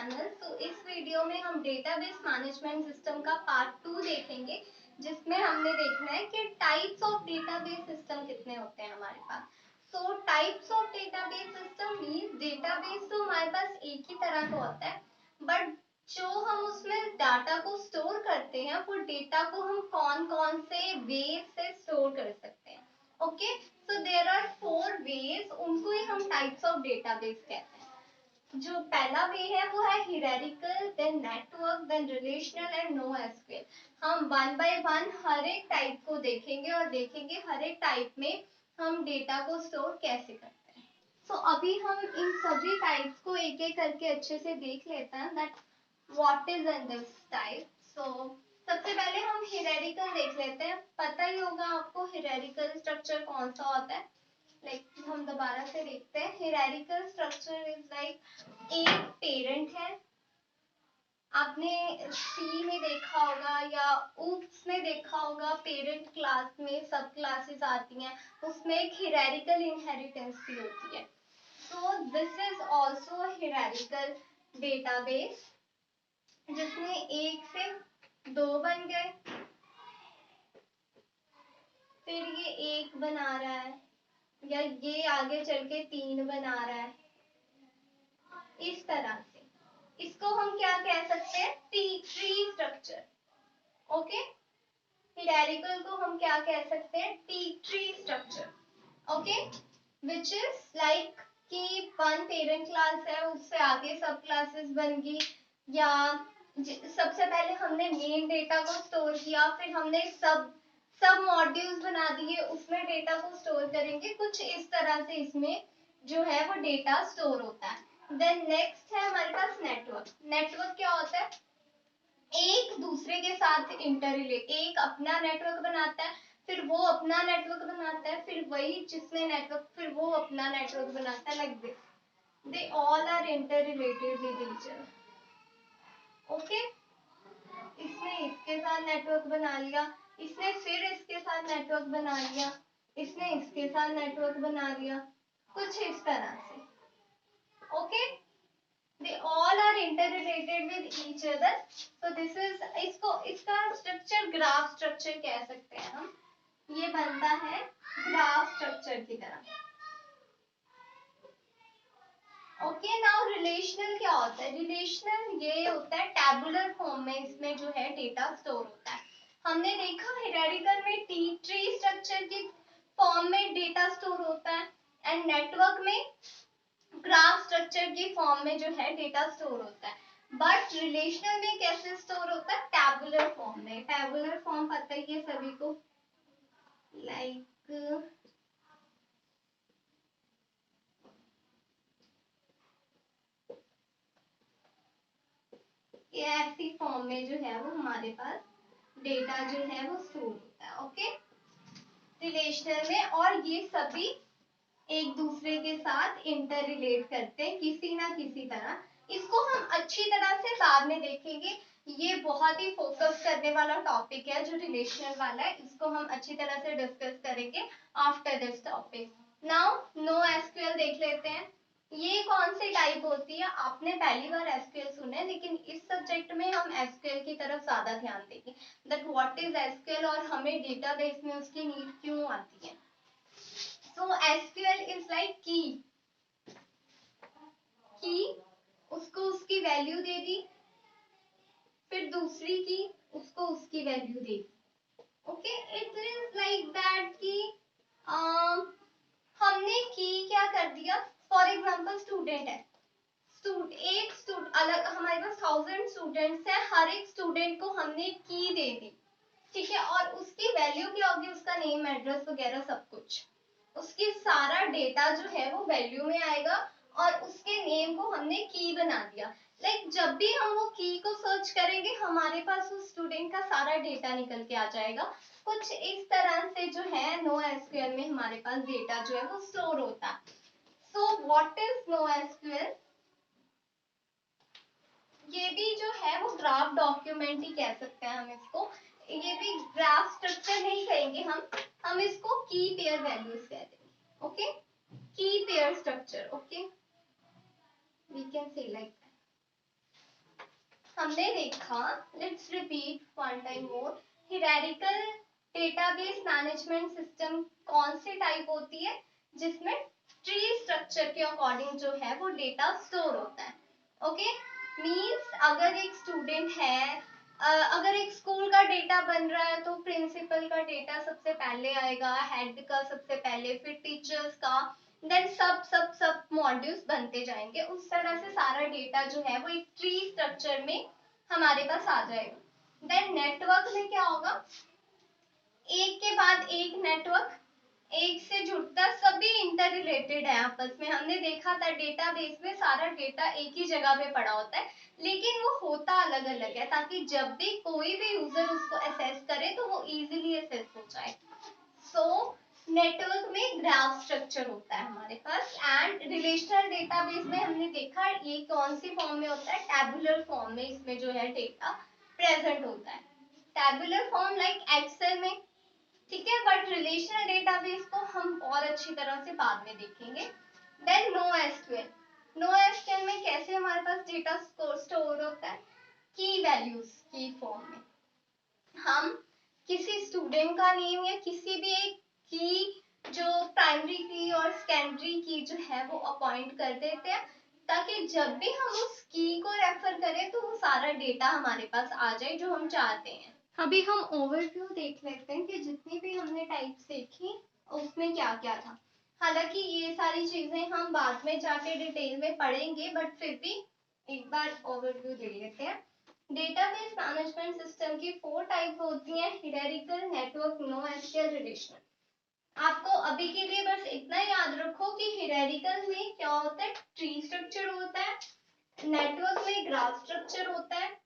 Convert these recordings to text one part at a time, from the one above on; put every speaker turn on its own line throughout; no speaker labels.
Channel. तो इस video में हम डेटाबेस मैनेजमेंट सिस्टम का पार्ट 2 देखेंगे, जिसमें हमने देखना है कि टाइप्स ऑफ डेटाबेस सिस्टम कितने होते हैं हमारे पास। तो types of database system means database तो हमारे पास एक ही तरह का होता है, बट जो हम उसमें डाटा को स्टोर करते हैं वो डेटा को हम कौन कौन से वे से स्टोर कर सकते हैं। Okay, so there are 4 ways, उनको ही हम टाइप्स ऑफ डेटाबेस कहते हैं। जो पहला वे है वो है hierarchical, then network, then relational and no SQL. हम वन बाय वन हर एक टाइप को देखेंगे और देखेंगे हर एक टाइप में हम डेटा को स्टोर कैसे करते हैं। सो अभी हम इन सभी टाइप्स को एक एक करके अच्छे से देख लेते हैं that what is in this type. So सबसे पहले हम हियरार्किकल देख लेते हैं। पता ही होगा आपको हियरार्किकल स्ट्रक्चर कौन सा होता है। हम दोबारा से देखते हैं। हियरार्किकल स्ट्रक्चर इज लाइक एक पेरेंट है, आपने सी में देखा होगा या ऊप्स में देखा होगा, पेरेंट क्लास में सब क्लासेस आती हैं, उसमें एक हियरार्किकल इनहेरिटेंस भी होती है। So this is also hierarchical database, जिसमें एक से 2 बन गए, फिर ये 1 बना रहा है, या ये आगे चल के 3 बना रहा है, इस तरह से। इसको हम क्या कह सकते हैं, ट्री स्ट्रक्चर। ओके, हियरार्किकल को हम क्या कह सकते हैं, tree structure. Okay, which is like कि वन पेरेंट क्लास है, उससे आगे सब क्लासेस बन गई, या सबसे पहले हमने मेन डेटा को स्टोर किया, फिर हमने सब मॉड्यूल्स बना दिए, उसमें डेटा को स्टोर करेंगे। कुछ इस तरह से इसमें जो है वो डेटा स्टोर होता है। देन नेक्स्ट है हमारे पास नेटवर्क। नेटवर्क क्या होता है, एक दूसरे के साथ इंटररिलेट, एक अपना नेटवर्क बनाता है, फिर वो अपना नेटवर्क बनाता है, फिर वही जिसने नेटवर्क, फिर वो अपना नेटवर्क बनाता है, like this. They all are interrelated with each other. Okay, इसने इसके साथ नेटवर्क बना लिया, इसने फिर इसके साथ नेटवर्क बना लिया, इसने इसके साथ नेटवर्क बना लिया, कुछ इस तरह से। Okay, they all are interrelated with each other. So this is, इसका स्ट्रक्चर ग्राफ स्ट्रक्चर कह सकते हैं हम। ये बनता है ग्राफ स्ट्रक्चर की तरह। ओके, नाउ रिलेशनल क्या होता है। रिलेशनल ये होता है टैबुलर फॉर्म में, इसमें जो है डेटा स्टोर होता है। हमने देखा हियरार्किकल में ट्री स्ट्रक्चर की फॉर्म में डेटा स्टोर होता है, एंड नेटवर्क में ग्राफ स्ट्रक्चर की फॉर्म में जो है डेटा स्टोर होता है। बट रिलेशनल में कैसे स्टोर होता है, टैबुलर फॉर्म में। टैबुलर फॉर्म पता ही है सभी को, लाइक ये ऐसी फॉर्म में जो है वो हमारे पास डेटा जो है वो स्टोर होता है। ओके, रिलेशनल में, और ये सभी एक दूसरे के साथ इंटर रिलेट करते हैं किसी ना किसी तरह। इसको हम अच्छी तरह से बाद में देखेंगे, ये बहुत ही फोकस करने वाला टॉपिक है जो रिलेशनल वाला है, इसको हम अच्छी तरह से डिस्कस करेंगे after this topic. Now no SQL देख लेते हैं। ये कौन सी टाइप होती है, आपने पहली बार एसक्यूएल सुना है, लेकिन इस सब्जेक्ट में हम एसक्यूएल की तरफ ज्यादा ध्यान देंगे, दैट व्हाट इज एसक्यूएल और हमें डेटाबेस में उसकी नीड क्यों आती है। So SQL is like key, उसको उसकी वैल्यू दे दी, फिर दूसरी की उसको उसकी value they the. Okay, it is like that कि हमने की क्या कर दिया, फॉर एग्जाम्पल स्टूडेंट है, एक स्टूडेंट अलग, हमारे पास 1000 स्टूडेंट्स है, हर एक स्टूडेंट को हमने की दे दी, ठीक है, और उसकी वैल्यू क्या होगी, उसका नेम एड्रेस वगैरह सब कुछ, उसकी सारा डेटा जो है वो वैल्यू में आएगा, और उसके नेम को हमने की बना दिया। लाइक जब भी हम वो की को सर्च करेंगे हमारे पास उस स्टूडेंट का सारा डेटा निकल के आ जाएगा। कुछ इस तरह से जो है नो एसक्यूएल में हमारे पास डेटा जो है वो स्टोर होता है। So what is no SQL, ये भी जो है वो ग्राफ डॉक्यूमेंट ही कह सकते हैं हम इसको। ये भी ग्राफ स्ट्रक्चर नहीं कहेंगे हम इसको की पेयर वैल्यूज कहते हैं। Okay, key pair structure, okay, we can say like that. हमने देखा, let's repeat one time more, hierarchical database management system कौन सी टाइप होती है, जिसमें ट्री स्ट्रक्चर के अकॉर्डिंग जो है वो डेटा स्टोर होता है। ओके, मींस अगर एक स्टूडेंट है, अगर एक स्कूल का डेटा बन रहा है तो प्रिंसिपल का डेटा सबसे पहले आएगा, हेड का सबसे पहले, फिर टीचर्स का, देन सब सब सब मॉड्यूल्स बनते जाएंगे। उस तरह से सारा डेटा जो है वो एक ट्री स्ट्रक्चर में हमारे पास आ जाएगा। देन नेटवर्क में क्या होगा, एक के बाद एक नेटवर्क, एक से जुड़ता, सभी इंटर रिलेटेड है आपस में। हमने देखा था डेटाबेस में सारा डेटा एक ही जगह पे पड़ा होता है, लेकिन वो होता अलग अलग है, ताकि जब भी कोई भी यूजर उसको एसेस करे तो वो इजीली एसेस हो जाए। सो नेटवर्क में ग्राफ स्ट्रक्चर होता है हमारे पास। एंड रिलेशनल डेटाबेस में हमने देखा ये कौन सी फॉर्म में होता है, टैबुलर फॉर्म में इसमें जो है डेटा प्रेजेंट होता है, टैबुलर फॉर्म लाइक एक्सेल में, ठीक है। बट रिलेशनल डेटाबेस को हम और अच्छी तरह से बाद में देखेंगे। Then no SQL, no SQL में कैसे हमारे पास डेटा स्टोर होता है, की वैल्यूज की फॉर्म में। हम किसी स्टूडेंट का नेम या किसी भी एक की, जो प्राइमरी की और सेकेंडरी की जो है वो अपॉइंट कर देते हैं, ताकि जब भी हम उस की को रेफर करें तो वो सारा डेटा हमारे पास आ जाए जो हम चाहते हैं। अभी हम ओवरव्यू देख लेते हैं कि जितनी भी हमने टाइप्स देखी उसमें क्या क्या था। हालांकि ये सारी चीजें हम बाद में जाके डिटेल में पढ़ेंगे, बट फिर भी एक बार ओवरव्यू दे लेते हैं। डेटाबेस मैनेजमेंट सिस्टम की 4 टाइप होती हैं, hierarchical, network, no SQL, relational. आपको अभी के लिए बस इतना याद रखो कि हायरार्किकल में क्या होता है, ट्री स्ट्रक्चर होता है, नेटवर्क में ग्राफ स्ट्रक्चर होता है,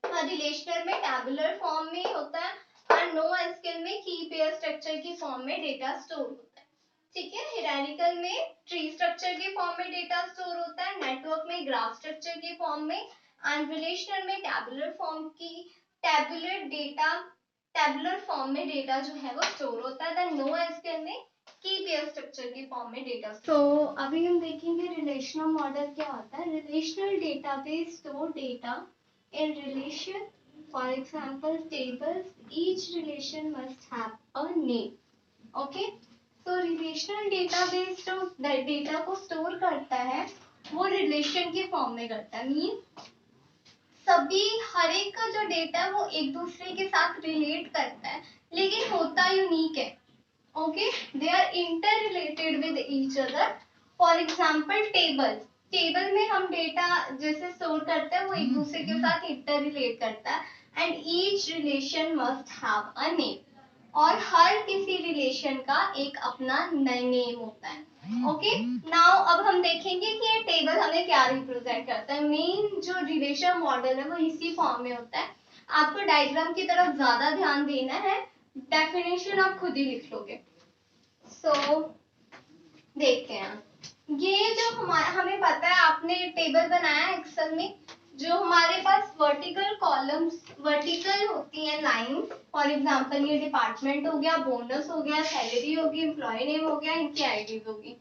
रिलेशनल में टैबुलर फॉर्म में होता है, और नो एसक्यूएल में की पेयर स्ट्रक्चर की फॉर्म में डेटा स्टोर होता है। ठीक है, हायरार्किकल में ट्री स्ट्रक्चर के फॉर्म में डेटा स्टोर होता है, नेटवर्क में ग्राफ स्ट्रक्चर के फॉर्म में, एंड रिलेशनल में टैबुलर फॉर्म की टैबुलर फॉर्म में डेटा जो है वो स्टोर होता है। देन नो एसक्यूएल में की पेयर स्ट्रक्चर की फॉर्म में डेटा। तो अभी हम देखेंगे रिलेशनल मॉडल क्या होता है। Relational database store data in relation, for example tables, each relation must have a name. Okay, so relational database जो डेटा को स्टोर करता है वो रिलेशन के फॉर्म में करता है। मीन सभी हर एक का जो डेटा है वो एक दूसरे के साथ रिलेट करता है, लेकिन होता यूनिक है। Okay, they are inter related with each other. For example table में हम डेटा जैसे स्टोर करते हैं वो एक दूसरे के साथ इंटर रिलेट करता है। And each relation must have a name, और हर किसी रिलेशन का एक अपना नेम होता है। ओके, नाउ अब हम देखेंगे कि ये टेबल हमें क्या रिप्रेजेंट करता है। मेन जो रिलेशन मॉडल है वो इसी फॉर्म में होता है। आपको डायग्राम की तरफ ज्यादा ध्यान देना है, डेफिनेशन आप खुद ही लिख लोगे। सो देखते हैं, ये जो हमें पता है, आपने टेबल बनाया एक्सेल में, जो हमारे पास वर्टिकल कॉलम्स, वर्टिकल होती हैं लाइंस। फॉर एग्जांपल ये डिपार्टमेंट हो गया, बोनस हो गया, सैलरी होगी, एम्प्लॉय नेम हो गया, इनकी आईडीज होगी।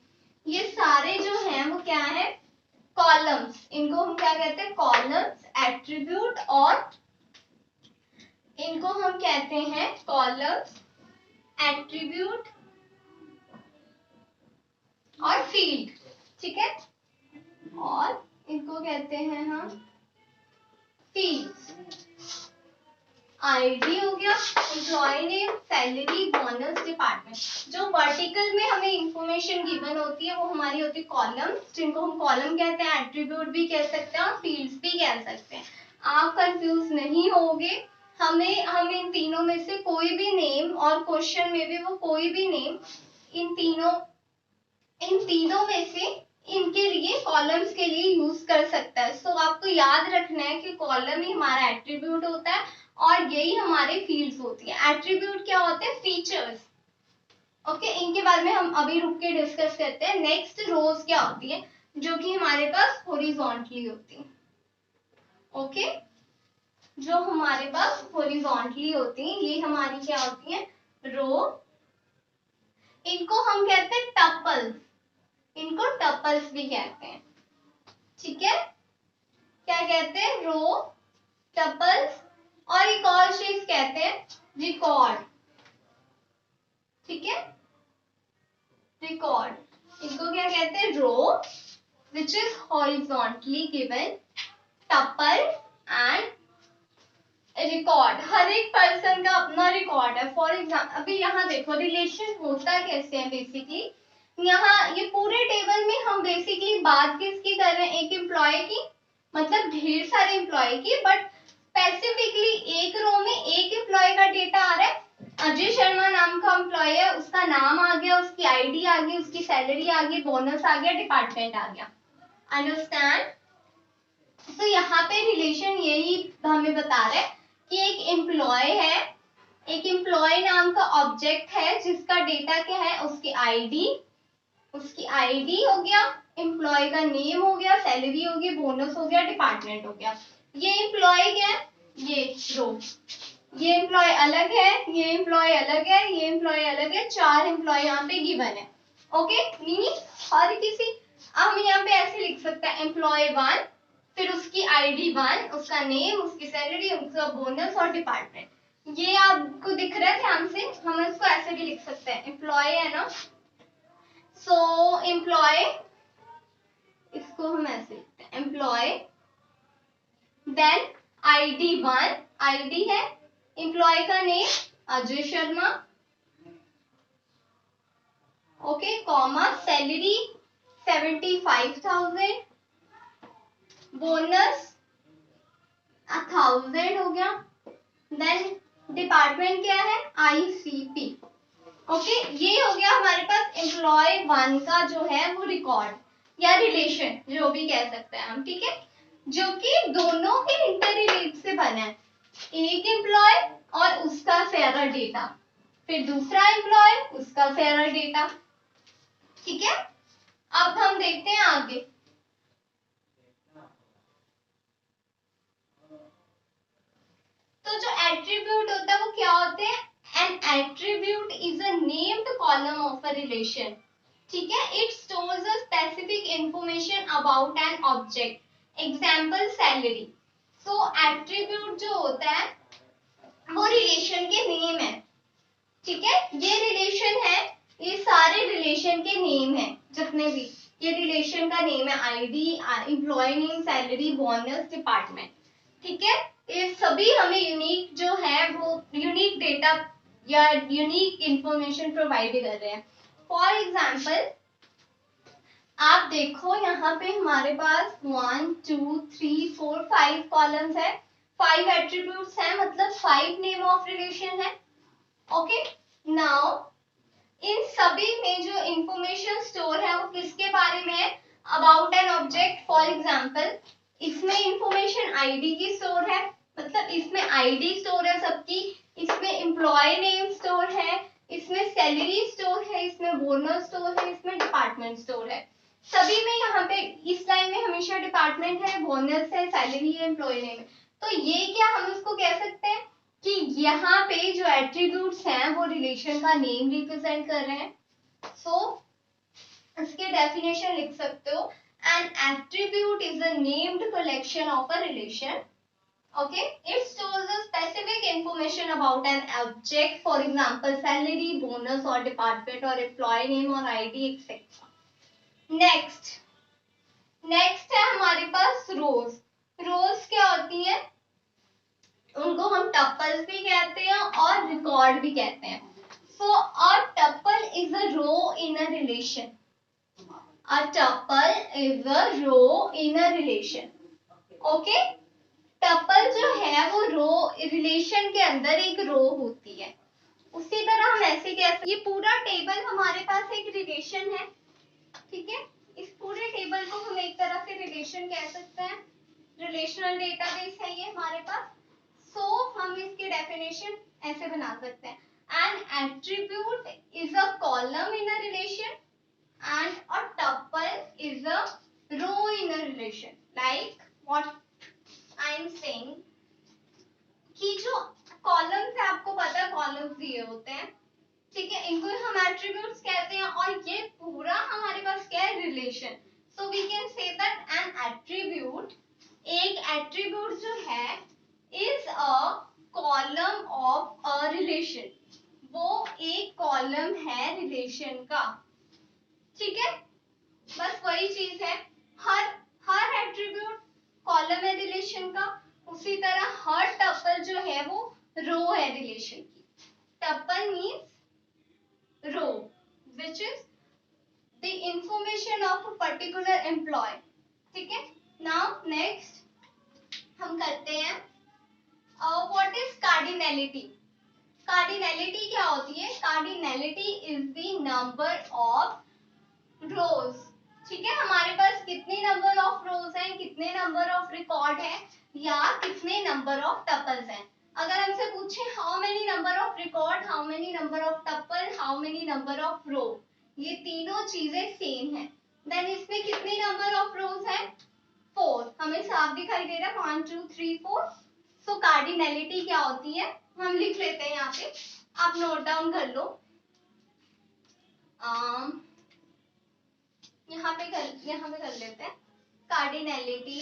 ये सारे जो हैं वो क्या है, कॉलम्स। इनको हम क्या कहते हैं, कॉलम्स, एट्रीब्यूट, और इनको हम कहते हैं कॉलम्स, एट्रीब्यूट और फील्ड। ठीक है, और इनको कहते हैं हम फील्ड्स। आईडी हो गया, employee name, salary, bonus, department. जो वर्टिकल में हमें इंफॉर्मेशन गिवन होती है वो हमारी होती है कॉलम्स, जिनको हम कॉलम कहते हैं, एट्रीब्यूट भी कह सकते हैं और फील्ड्स भी कह सकते हैं। आप कंफ्यूज नहीं होगे, हम इन तीनों में से कोई भी नेम, और क्वेश्चन में भी वो कोई भी नेम, इन तीनों में से इनके लिए कॉलम्स के लिए यूज कर सकता है। सो आपको याद रखना है कि कॉलम ही हमारा एट्रीब्यूट होता है और यही हमारे फील्ड्स होती है। एट्रीब्यूट क्या होते हैं, फीचर्स। ओके, इनके बारे में हम अभी रुक के डिस्कस करते हैं। नेक्स्ट रोज क्या होती है, जो कि हमारे पास हॉरिजॉन्टली होती है। ओके, जो हमारे पास हॉरिजॉन्टली होती है ये हमारी क्या होती है, रो। इनको हम कहते हैं टपल्स, इनको टपल्स भी कहते हैं। ठीक है, क्या कहते हैं, रो, टपल्स, और एक और चीज कहते हैं रिकॉर्ड, ठीक है, रिकॉर्ड, इसको क्या कहते हैं, row which is horizontally given, tuple and record. हर एक पर्सन का अपना रिकॉर्ड है। फॉर एग्जाम्पल अभी यहाँ देखो रिलेशन होता कैसे है बेसिकली, यहाँ ये पूरे टेबल में हम बेसिकली बात किसकी कर रहे हैं, एक एम्प्लॉय की, मतलब ढेर सारे एम्प्लॉय की, बट स्पेसिफिकली एक रो में एक एम्प्लॉय का डेटा आ रहा है। अजय शर्मा नाम का एम्प्लॉय है, उसका नाम आ गया, उसकी आईडी आ गई, उसकी सैलरी आ गई, बोनस आ गया, डिपार्टमेंट आ गया। अंडरस्टैंड? तो यहाँ पे रिलेशन यही हमें बता रहा है कि एक एम्प्लॉय है, एक एम्प्लॉय नाम का ऑब्जेक्ट है जिसका डेटा क्या है, उसकी आईडी हो गया, एम्प्लॉय का नेम हो गया, सैलरी हो गई, बोनस हो गया, डिपार्टमेंट हो गया। ये एम्प्लॉय क्या है, ये रो, ये एम्प्लॉय अलग है, ये एम्प्लॉय अलग है, ये एम्प्लॉय अलग है, 4 एम्प्लॉय यहाँ पे गिवन है। ओके, मीनिंग हर किसी, हम यहाँ पे ऐसे लिख सकते हैं एम्प्लॉय 1, फिर उसकी आईडी 1, उसका नेम, उसकी सैलरी, उसका बोनस और डिपार्टमेंट। ये आपको दिख रहा है ध्यान से, हम इसको ऐसे भी लिख सकते हैं, एम्प्लॉय है ना, सो एम्प्लॉय, इसको हम ऐसे लिखते हैं एम्प्लॉय, देन आईडी 1, आईडी है, एम्प्लॉय का name Ajay Sharma, okay, comma, salary 75,000, bonus 1000 हो गया, देन डिपार्टमेंट क्या है, आईसीपी। ओके, ये हो गया हमारे पास एम्प्लॉय 1 का जो है वो रिकॉर्ड या रिलेशन, जो भी कह सकते हैं हम, ठीक है, जो कि दोनों के इंटर रिलेट से बना है, एक एम्प्लॉय और उसका सारा डेटा, फिर दूसरा एम्प्लॉय उसका सारा डेटा, ठीक है। अब हम देखते हैं आगे, तो जो एट्रीब्यूट होता है वो क्या होते हैं, an attribute is a named column of a relation, ठीक है, it stores a specific information about an object, example salary. So attribute जो होता है वो रिलेशन के नेम है, ठीक है, ये रिलेशन है, ये सारे रिलेशन के नेम है, जितने भी ये रिलेशन का नेम है, ID, employee name, salary, bonus, department, ठीक है, ये सभी हमें यूनिक जो है वो यूनिक डेटा या यूनिक इंफॉर्मेशन प्रोवाइड कर रहे हैं। फॉर एग्जाम्पल आप देखो यहाँ पे हमारे पास 1 2 3 4 5 कॉलम्स है, 5 एट्रीब्यूट्स हैं, मतलब 5 नेम ऑफ रिलेशन है। ओके, नाउ इन सभी में जो इंफॉर्मेशन स्टोर है वो किसके बारे में है, about an object. For example इसमें इंफॉर्मेशन आईडी की स्टोर है, मतलब इसमें आईडी स्टोर है सबकी, इसमें एम्प्लॉय नेम स्टोर है, इसमें सैलरी स्टोर है, इसमें बोनस स्टोर है, इसमें डिपार्टमेंट स्टोर है। सभी में यहाँ पे इस लाइन में हमेशा डिपार्टमेंट है, बोनस है, सैलरी है, एम्प्लॉय नेम है। तो ये क्या हम इसको कह सकते हैं कि यहाँ पे जो एट्रीब्यूट्स हैं वो रिलेशन का नेम रिप्रेजेंट कर रहे हैं। सो इसके डेफिनेशन लिख सकते हो, N attribute is a named collection of a relation, okay, it stores a specific information about an object, for example salary, bonus or department or employee name or id etc. Next है हमारे पास रोज। रोज क्या होती है, उनको हम tuples भी कहते हैं और रिकॉर्ड भी कहते हैं। So a tuple is a row in a relation, a tuple is a row in a relation, okay, tuple जो है वो रो रिलेशन के अंदर एक रो होती है। उसी तरह हम ऐसे कह सकते, ये पूरा टेबल हमारे पास एक रिलेशन है, ठीक है, इस पूरे टेबल को हम एक तरह से रिलेशन कह सकते हैं, रिलेशनल डेटाबेस है ये हमारे पास। सो हम इसकी डेफिनेशन ऐसे बना सकते हैं, an attribute is a column in a relation and a tuple is a row in a relation. Like what I am saying कि जो कॉलम्स है, आपको पता है कॉलम्स दिए होते हैं, ठीक है, इनको हम एट्रीब्यूट्स कहते हैं, और ये पूरा हमारे पास क्या है, relation. So we can say that an attribute, एक एट्रीब्यूट जो है is a column of a relation, वो एक कॉलम है रिलेशन का, ठीक है। बस वही चीज है, हर हर एट्रीब्यूट कॉलम है रिलेशन का, उसी तरह हर टपल जो है वो रो है रिलेशन की। Tuple means row which is the information of a particular employee, ठीक है। नाउ नेक्स्ट हम करते हैं व्हाट इज कार्डिनैलिटी। कार्डिनैलिटी क्या होती है? Cardinality is the number of रोज, ठीक है। हमारे पास कितने नंबर ऑफ रोज हैं, कितने नंबर ऑफ रिकॉर्ड है, या कितने नंबर ऑफ टपल्स हैं। अगर हमसे पूछे how many number of record, how many number of tuple, how many number of row, ये तीनों चीजें सेम है, देन इसमें कितने नंबर ऑफ रोज है? 4। हमें साफ दिखाई दे रहा है 1 2 3 4। सो कार्डिनैलिटी क्या होती है हम लिख लेते हैं यहाँ पे, आप नोट डाउन कर लो। यहाँ पे कर लेते हैं। Cardinality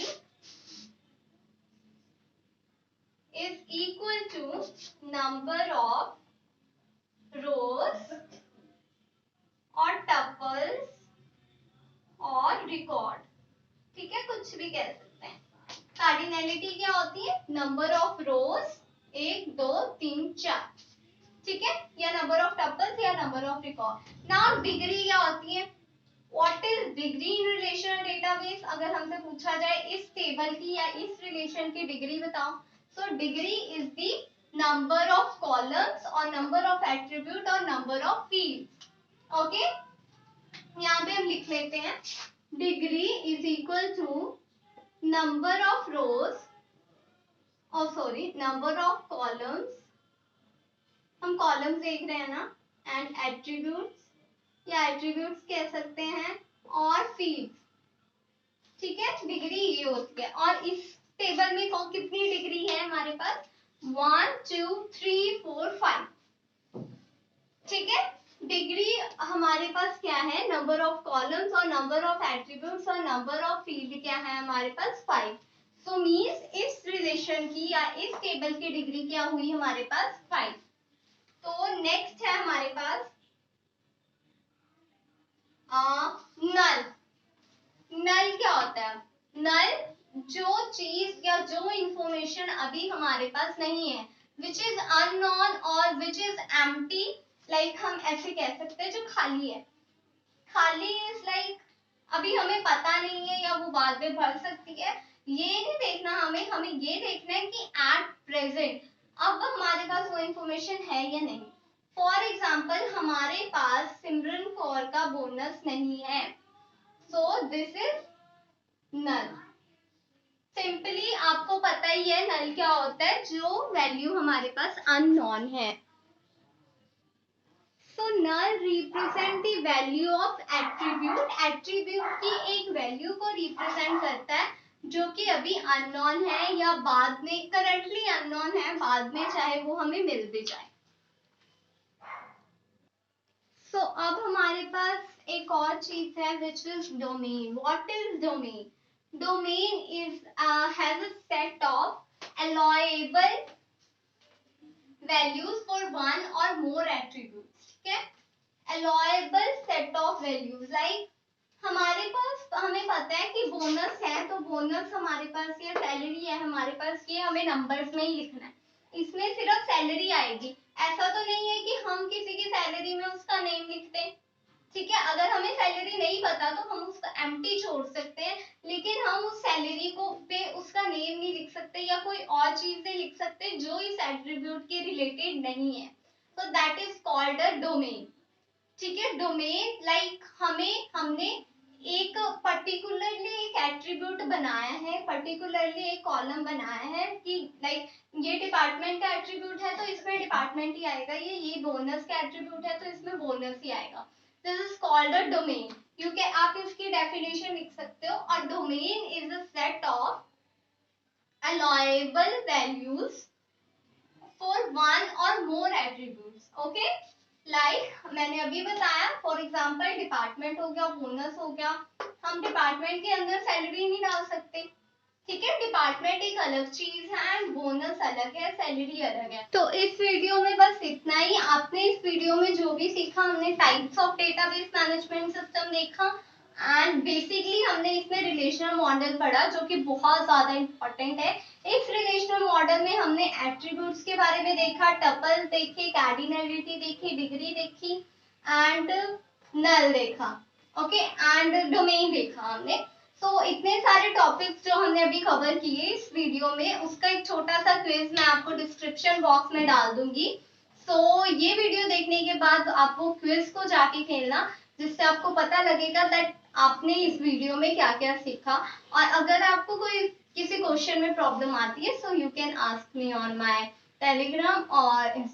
is equal to number of rows और टपल्स और रिकॉर्ड, ठीक है, कुछ भी कह सकते हैं। कार्डिनैलिटी क्या होती है? नंबर ऑफ रोज 1 2 3 4, ठीक है, या नंबर ऑफ टपल्स या number of record. Now degree क्या होती है? What is degree in relational database? अगर हमसे पूछा जाए इस टेबल की या इस रिलेशन की डिग्री बताओ, so degree is the number of columns और नंबर ऑफ एट्रीब्यूट और नंबर ऑफ फील्ड्स, ओके। यहाँ पे हम लिख लेते हैं degree is equal to number of rows और सॉरी नंबर ऑफ कॉलम्स, हम कॉलम्स देख रहे हैं ना, एंड एट्रीब्यूट्स या एट्रीब्यूट्स कह सकते हैं, और फील्ड्स, ठीक है। डिग्री ये होती है, और इस टेबल में कौन कितनी डिग्री है हमारे पास? 1 2 3 4 5, ठीक है। डिग्री हमारे पास क्या है? नंबर ऑफ कॉलम्स और नंबर ऑफ एट्रीब्यूट्स और नंबर ऑफ फील्ड क्या है हमारे पास? 5। सो मीन्स इस रिलेशन की या इस टेबल की डिग्री क्या हुई हमारे पास? 5। तो नेक्स्ट है हमारे पास नल। नल क्या होता है? नल जो चीज या जो इंफॉर्मेशन अभी हमारे पास नहीं है, विच इज अननोन और विच इज एम्प्टी, लाइक हम ऐसे कह सकते हैं जो खाली है। खाली इज लाइक अभी हमें पता नहीं है या वो बाद में भर सकती है, ये नहीं देखना हमें, हमें ये देखना है कि एट प्रेजेंट अब हमारे पास वो इंफॉर्मेशन है या नहीं। फॉर एग्जाम्पल हमारे पास सिमरन कौर का बोनस नहीं है, so this is null. Simply आपको पता ही है नल क्या होता है, जो वैल्यू हमारे पास अननोन है। So null represent the value of attribute, attribute की एक वैल्यू को रिप्रेजेंट करता है जो कि अभी अननोन है या बाद में, करंटली अननोन है, बाद में चाहे वो हमें मिल भी जाए। सो अब हमारे पास एक और चीज है which is domain. What is domain? Domain is has a set of allowable values for one or more attributes, ठीक है। allowable set of values, like हमारे पास, हमें पता है कि बोनस है, तो बोनस हमारे पास, ये सैलरी है हमारे पास, ये हमें नंबर्स में ही लिखना है, इसमें सिर्फ सैलरी आएगी। ऐसा तो नहीं है कि हम किसी की सैलरी में उसका नेम लिखते हैं, ठीक है। अगर हमें सैलरी नहीं पता तो हम उसका एम्प्टी छोड़ सकते हैं, लेकिन हम उस सैलरी को पे उसका नेम नहीं लिख सकते या कोई और चीजें लिख सकते जो इस एट्रीब्यूट के रिलेटेड नहीं है, तो that is called a domain, ठीक है। डोमेन लाइक हमने एक पर्टिकुलरली एक एट्रीब्यूट बनाया है, पर्टिकुलरली एक कॉलम बनाया है कि लाइक ये डिपार्टमेंट का एट्रीब्यूट है तो इसमें डिपार्टमेंट ही आएगा, ये बोनस का एट्रीब्यूट है तो इसमें बोनस ही आएगा। This is called a domain. क्योंकि आप इसकी डेफिनेशन लिख सकते हो, और domain is a set of allowable values for one or more attributes, okay। Like मैंने अभी बताया, फॉर एग्जाम्पल डिपार्टमेंट हो गया, बोनस हो गया, हम डिपार्टमेंट के अंदर सैलरी नहीं डाल सकते, ठीक है, डिपार्टमेंट एक अलग चीज है एंड बोनस अलग है, सैलरी अलग है। तो इस वीडियो में बस इतना ही। आपने इस वीडियो में जो भी सीखा, हमने types of database management system देखा एंड बेसिकली हमने इसमें रिलेशनल मॉडल पढ़ा जो कि बहुत ज्यादा इंपॉर्टेंट है। इस रिलेशनल मॉडल में हमने एट्रीब्यूट्स के बारे में देखा, टपल्स देखे, कार्डिनलिटी देखी, डिग्री देखी एंड नल देखा, ओके, एंड डोमेन देखा हमने। तो इतने सारे टॉपिक्स जो हमने अभी कवर किए इस वीडियो में, उसका एक छोटा सा क्विज मैं आपको डिस्क्रिप्शन बॉक्स में डाल दूंगी। तो ये वीडियो देखने के बाद आप वो क्विज को जाके खेलना, जिससे आपको पता लगेगा दैट आपने इस वीडियो में क्या क्या सीखा। और अगर आपको कोई किसी क्वेश्चन में प्रॉब्लम आती है, so you can ask me on my Telegram और